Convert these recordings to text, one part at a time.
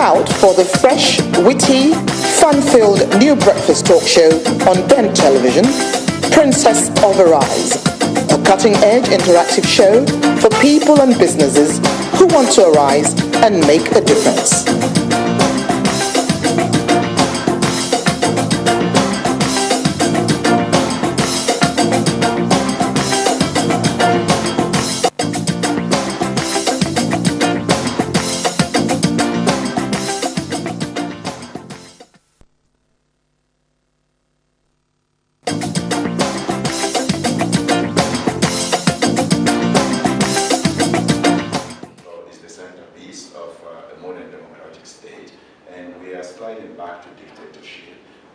out for the fresh, witty, fun-filled new breakfast talk show on Ben Television, Princess of Arise, a cutting-edge interactive show for people and businesses who want to arise and make a difference.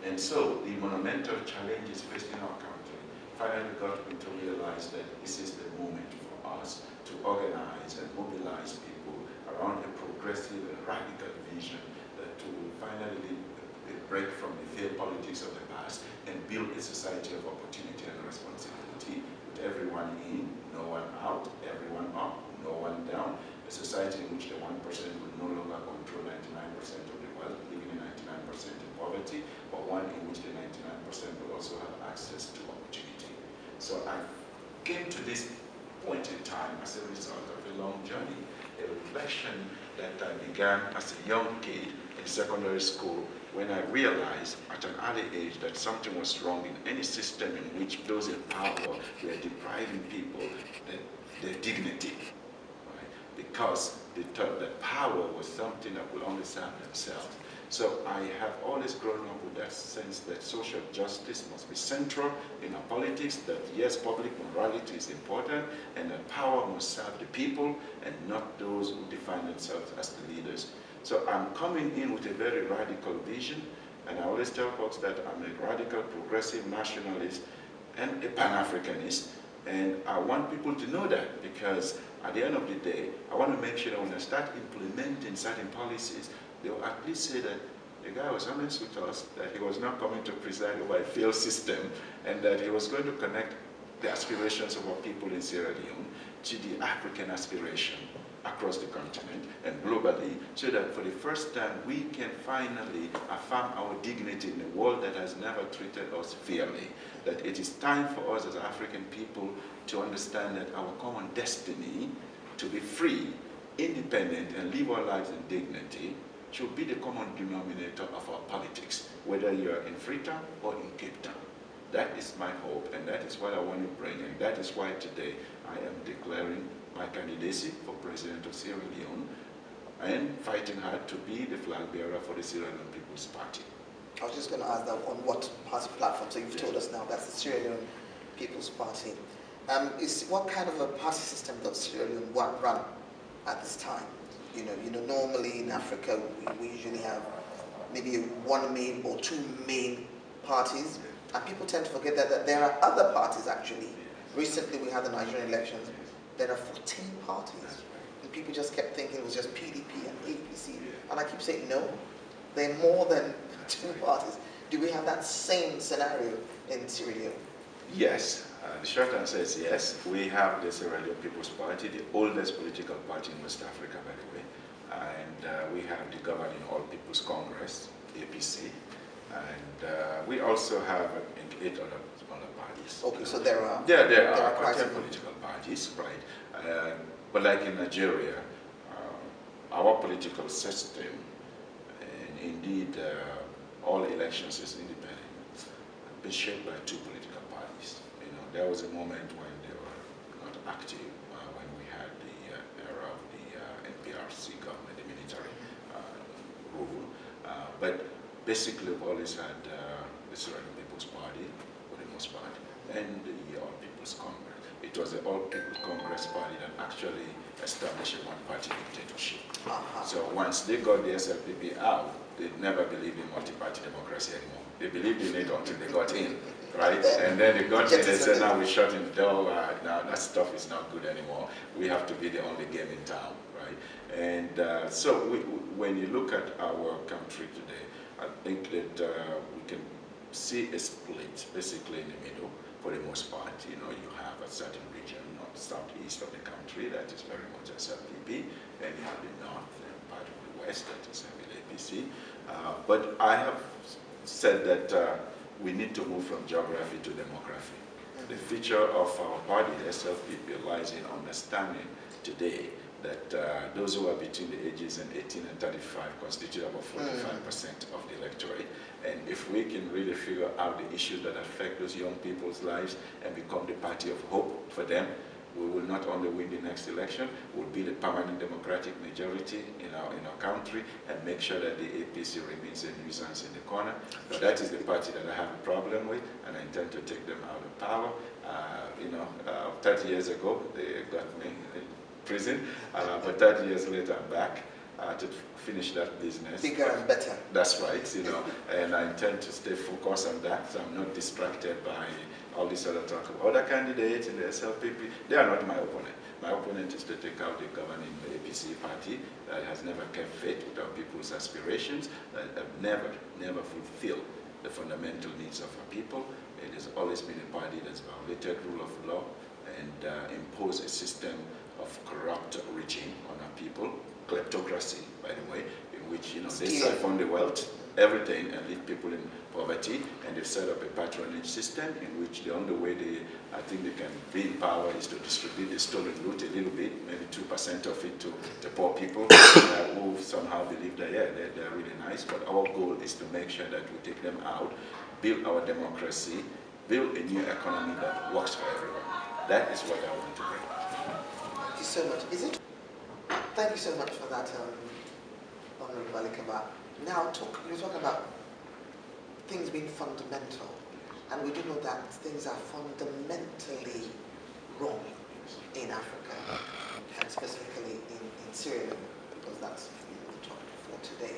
And so the monumental challenges facing our country finally got me to realize that this is the moment for us to organize and mobilize people around a progressive and radical vision to finally break from the failed politics of the past and build a society of opportunity and responsibility with everyone in, no one out, everyone up, no one down, a society in which the 1% will no longer control 99% of the wealth, living in 99% in poverty, but one in which the 99% will also have access to opportunity. So I came to this point in time as a result of a long journey, a reflection that I began as a young kid in secondary school when I realized at an early age that something was wrong in any system in which those in power were depriving people their dignity, right? Because the power was something that could only serve themselves. So I have always grown up with that sense that social justice must be central in our politics, that yes, public morality is important, and that power must serve the people and not those who define themselves as the leaders. So I'm coming in with a very radical vision, and I always tell folks that I'm a radical, progressive nationalist and a Pan-Africanist, and I want people to know that because at the end of the day, I want to make sure that when I start implementing certain policies, they will at least say that the guy was honest with us, that he was not coming to preside over a failed system, and that he was going to connect the aspirations of our people in Sierra Leone to the African aspiration across the continent and globally, so that for the first time we can finally affirm our dignity in a world that has never treated us fairly. That it is time for us as African people to understand that our common destiny to be free, independent, and live our lives in dignity should be the common denominator of our politics, whether you are in Freetown or in Cape Town. That is my hope, and that is what I want to bring, and that is why today I am declaring my candidacy for President of Sierra Leone and fighting hard to be the flag bearer for the Sierra Leone People's Party. I was just going to ask that on what party platform, so you've told us now that's the Sierra Leone People's Party. What kind of a party system does Sierra Leone run at this time? You know, normally in Africa, we usually have maybe one main or two main parties, and people tend to forget that there are other parties actually. Recently, we had the Nigerian elections. There are 14 parties, and people just kept thinking it was just PDP and APC, and I keep saying no, there are more than 2 parties. Do we have that same scenario in Sierra Leone? Yes. The short answer is yes. We have the Sierra Leone People's Party, the oldest political party in West Africa, by the way. And we have the Governing All People's Congress, APC. And we also have 8 other parties. Okay, so there are quite 10 political parties, right? But like in Nigeria, our political system, and indeed all elections is independent, been shaped by 2 political parties. You know, there was a moment when they were not active, when we had the era of the NPRC government, the military rule. But basically, we've always had the Sierra Leone People's Party, for the most part, and the All People's Congress. It was the All People's Congress Party that actually established a one-party dictatorship. So once they got the SLPP out, they never believed in multi-party democracy anymore. They believed in it until they got in, right? And then they got in and said, now we're shutting the door, now that stuff is not good anymore. We have to be the only game in town, right? And so when you look at our country today, I think that we can see a split basically in the middle for the most part. You know, you have a certain region, north, southeast of the country that is very much SLPP, and you have the north and part of the West, that is APC. But I have said that we need to move from geography to demography. The feature of our party, the SLPP, lies in understanding today that those who are between the ages of 18 and 35 constitute about 45% of the electorate. And if we can really figure out the issues that affect those young people's lives and become the party of hope for them, we will not only win the next election, we'll be the permanent democratic majority in our country and make sure that the APC remains a nuisance in the corner. But that is the party that I have a problem with, and I intend to take them out of power. 30 years ago, they got me in prison, but 30 years later, I'm back to finish that business. Bigger and better. That's right, and I intend to stay focused on that, so I'm not distracted by all this other talk of other candidates in the SLPP. They are not my opponent. My opponent is to take out the governing APC party that has never kept faith with our people's aspirations, that have never fulfilled the fundamental needs of our people. It has always been a party that's violated rule of law and imposed a system of corrupt regime on our people, kleptocracy, by the way, in which they siphon the wealth, everything, and leave people in poverty, and they've set up a patronage system in which the only way I think they can be in power is to distribute the stolen loot a little bit, maybe 2% of it to the poor people who somehow believe that, yeah, they're really nice, but our goal is to make sure that we take them out, build our democracy, build a new economy that works for everyone. That is what I want to bring. Thank you so much. Thank you so much for that, Honorable Balikaba. Now, you're talking about things being fundamental, and we do know that things are fundamentally wrong in Africa, and specifically in Syria, because that's the topic for today.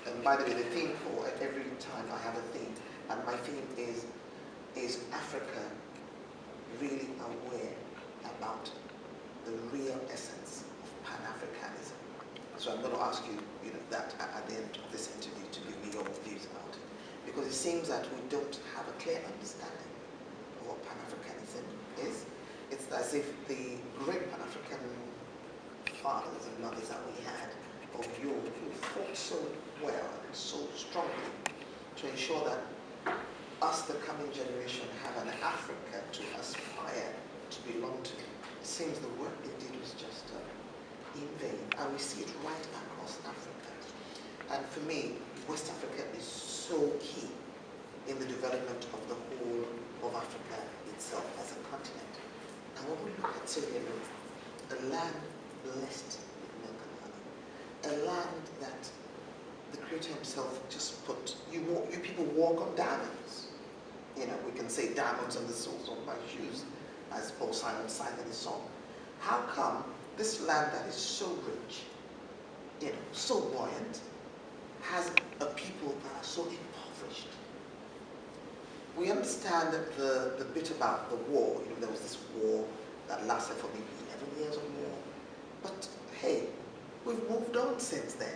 And by the way, the theme for every time I have a theme, and my theme is Africa really aware about the real essence of Pan-Africanism? So I'm going to ask you, that at the end of this interview to give me your views about it, because it seems that we don't have a clear understanding of what Pan-Africanism is. It's as if the great Pan-African fathers and mothers that we had of you who fought so well and so strongly to ensure that us, the coming generation, have an Africa to aspire to belong to. It seems the work they did was just in vain, and we see it right across Africa. And for me, West Africa is so key in the development of the whole of Africa itself as a continent. And when we look at Sierra Leone, a land blessed with milk and honey, a land that the Creator himself just put, you people walk on diamonds. We can say diamonds on the soles of my shoes, as Paul Simon sang in his song. How come this land that is so rich, so buoyant, has a people that are so impoverished? We understand that the bit about the war, there was this war that lasted for maybe 11 years or more. But hey, we've moved on since then.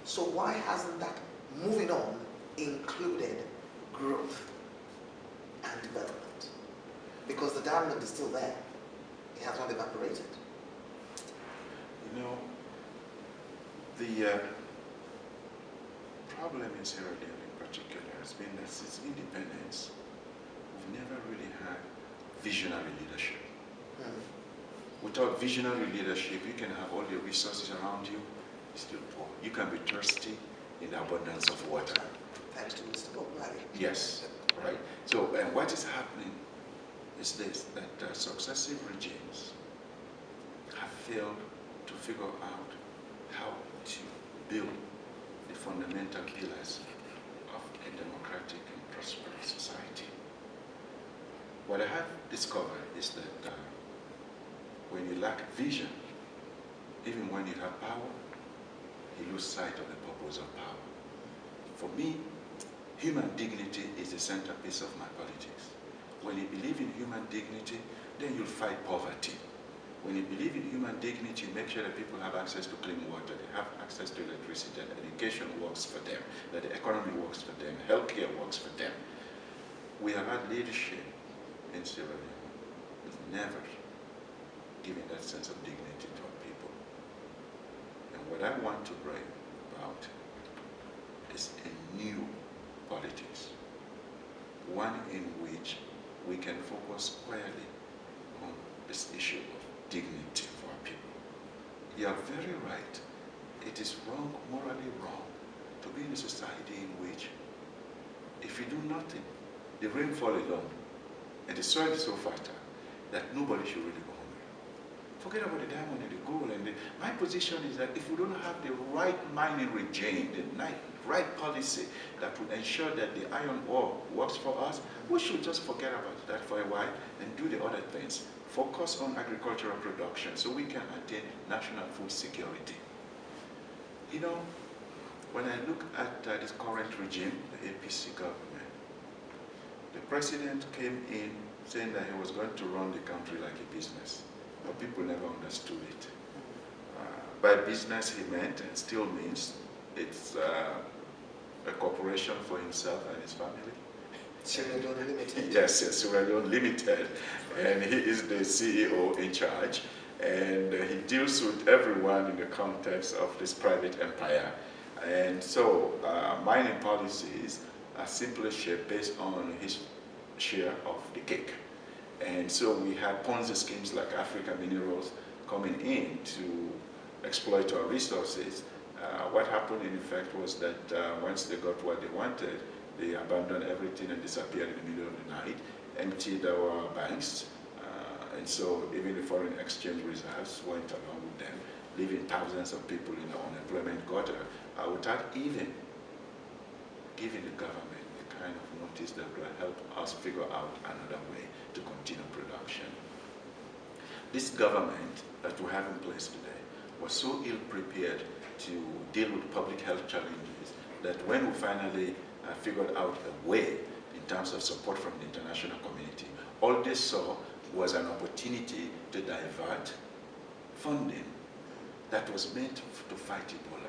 So why hasn't that moving on included growth and development? Because the diamond is still there. It has not evaporated. The problem in Sierra Leone in particular has been that since independence, we've never really had visionary leadership. Without visionary leadership, you can have all the resources around you, you're still poor. You can be thirsty in the abundance of water. Thanks to Mr. Bob Marley. Yes, right. So, and what is happening is this, that successive regimes have failed to figure out how to build the fundamental pillars of a democratic and prosperous society. What I have discovered is that when you lack vision, even when you have power, you lose sight of the purpose of power. For me, human dignity is the centerpiece of my politics. When you believe in human dignity, then you'll fight poverty. When you believe in human dignity, make sure that people have access to clean water, they have access to electricity, that education works for them, that the economy works for them, healthcare works for them. We have had leadership in Sierra Leone who've never given that sense of dignity to our people. And what I want to bring about is a new politics, one in which we can focus squarely on this issue of dignity for our people. You are very right. It is wrong, morally wrong, to be in a society in which if you do nothing, the rainfall alone, and the soil is so fertile that nobody should really go hungry. Forget about the diamond and the gold. My position is that if we don't have the right mining regime, the right policy that would ensure that the iron ore works for us, we should just forget about that for a while and do the other things. Focus on agricultural production so we can attain national food security. You know, when I look at this current regime, the APC government, the president came in saying that he was going to run the country like a business, but people never understood it. By business he meant, and still means, it's a corporation for himself and his family. Sierra Leone Limited. Yes, Sierra Leone Limited, and he is the CEO in charge, and he deals with everyone in the context of this private empire. And so mining policies are simply shaped based on his share of the cake. And so we had Ponzi schemes like Africa Minerals coming in to exploit our resources. What happened in effect was that once they got what they wanted, they abandoned everything and disappeared in the middle of the night, emptied our banks, and so even the foreign exchange reserves went along with them, leaving thousands of people in the unemployment gutter without even giving the government the kind of notice that will help us figure out another way to continue production. This government that we have in place today was so ill-prepared to deal with public health challenges that when we finally figured out a way in terms of support from the international community, all they saw was an opportunity to divert funding that was meant to fight Ebola.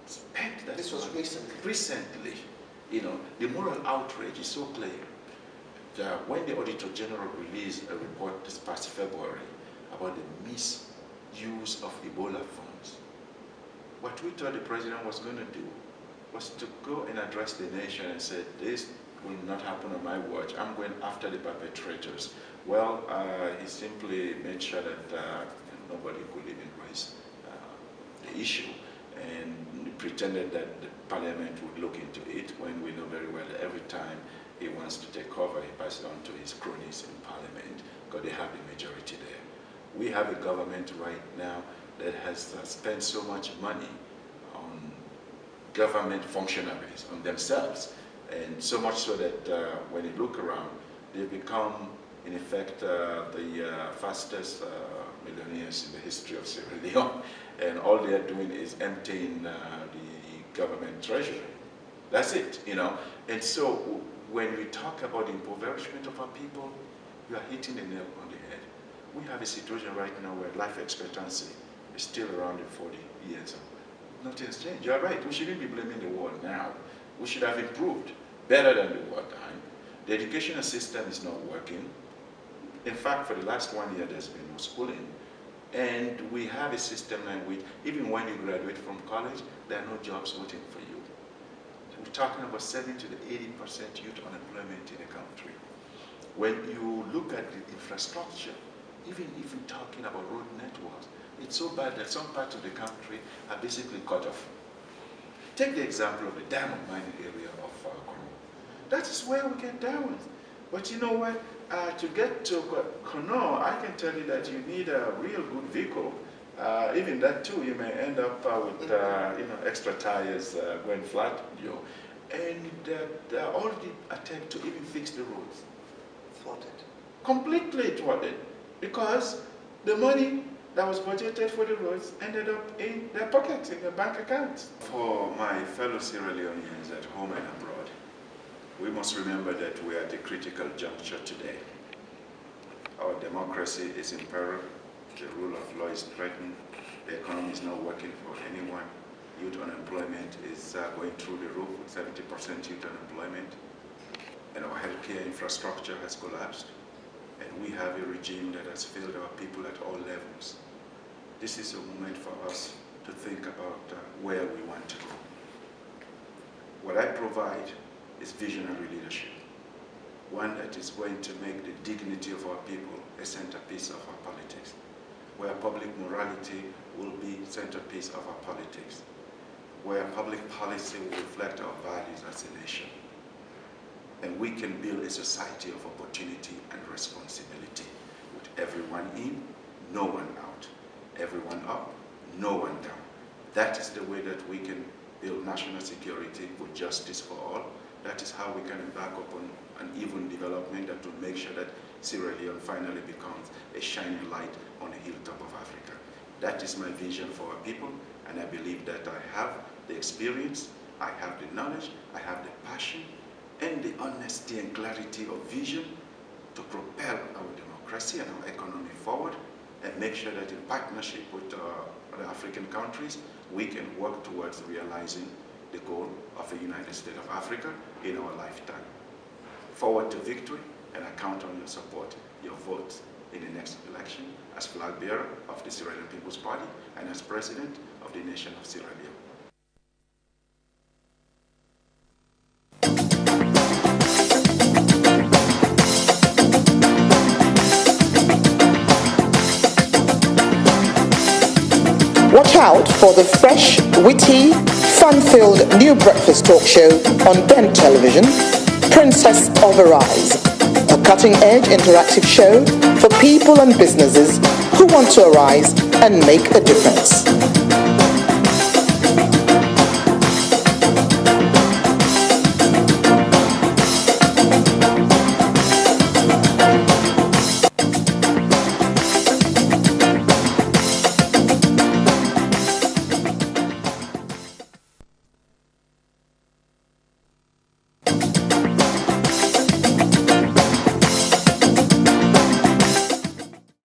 Spent that This was money. recently. You know, the moral outrage is so clear that when the Auditor General released a report this past February about the misuse of Ebola funds, what we thought the president was going to do was to go and address the nation and say, this will not happen on my watch. I'm going after the perpetrators. Well, he simply made sure that nobody could even raise the issue, and pretended that the parliament would look into it when we know very well that every time he wants to take cover, he passes it on to his cronies in parliament because they have the majority there. We have a government right now that has spent so much money on government functionaries, on themselves, and so much so that when you look around, they become, in effect, the fastest millionaires in the history of Sierra Leone, and all they are doing is emptying the government treasury. That's it, you know. And so when we talk about the impoverishment of our people, we are hitting the nail on the head. We have a situation right now where life expectancy is still around 40 years. Nothing has changed. You're right, we shouldn't be blaming the war now. We should have improved better than the wartime. The educational system is not working. In fact, for the last 1 year, there's been no schooling. And we have a system in which, even when you graduate from college, there are no jobs waiting for you. We're talking about 70 to 80% youth unemployment in the country. When you look at the infrastructure, even if you're talking about road networks, it's so bad that some parts of the country are basically cut off. Take the example of the diamond mining area of Kono. That is where we get diamonds. But you know what? To get to Kono, I can tell you that you need a real good vehicle. Even that too, you may end up with extra tires going flat. And all the attempt to even fix the roads. Thwarted. Completely thwarted. Because the money that was budgeted for the roads ended up in their pockets, in their bank accounts. For my fellow Sierra Leoneans at home and abroad, we must remember that we are at a critical juncture today. Our democracy is in peril, the rule of law is threatened, the economy is not working for anyone, youth unemployment is going through the roof with 70% youth unemployment, and our healthcare infrastructure has collapsed, and we have a regime that has failed our people at all levels. This is a moment for us to think about where we want to go. What I provide is visionary leadership, one that is going to make the dignity of our people a centerpiece of our politics, where public morality will be centerpiece of our politics, where public policy will reflect our values as a nation. And we can build a society of opportunity and responsibility with everyone in, no one out, everyone up, no one down. That is the way that we can build national security with justice for all. That is how we can embark upon an even development that will make sure that Sierra Leone finally becomes a shining light on the hilltop of Africa. That is my vision for our people, and I believe that I have the experience, I have the knowledge, I have the passion, and the honesty and clarity of vision to propel our democracy and our economy forward, and make sure that in partnership with other African countries, we can work towards realizing the goal of a United States of Africa in our lifetime. Forward to victory, and I count on your support, your votes in the next election as flag bearer of the Sierra Leone People's Party and as president of the nation of Sierra Leone. Watch out for the fresh, witty, fun-filled new breakfast talk show on Ben Television, Princess of Arise, a cutting-edge interactive show for people and businesses who want to arise and make a difference.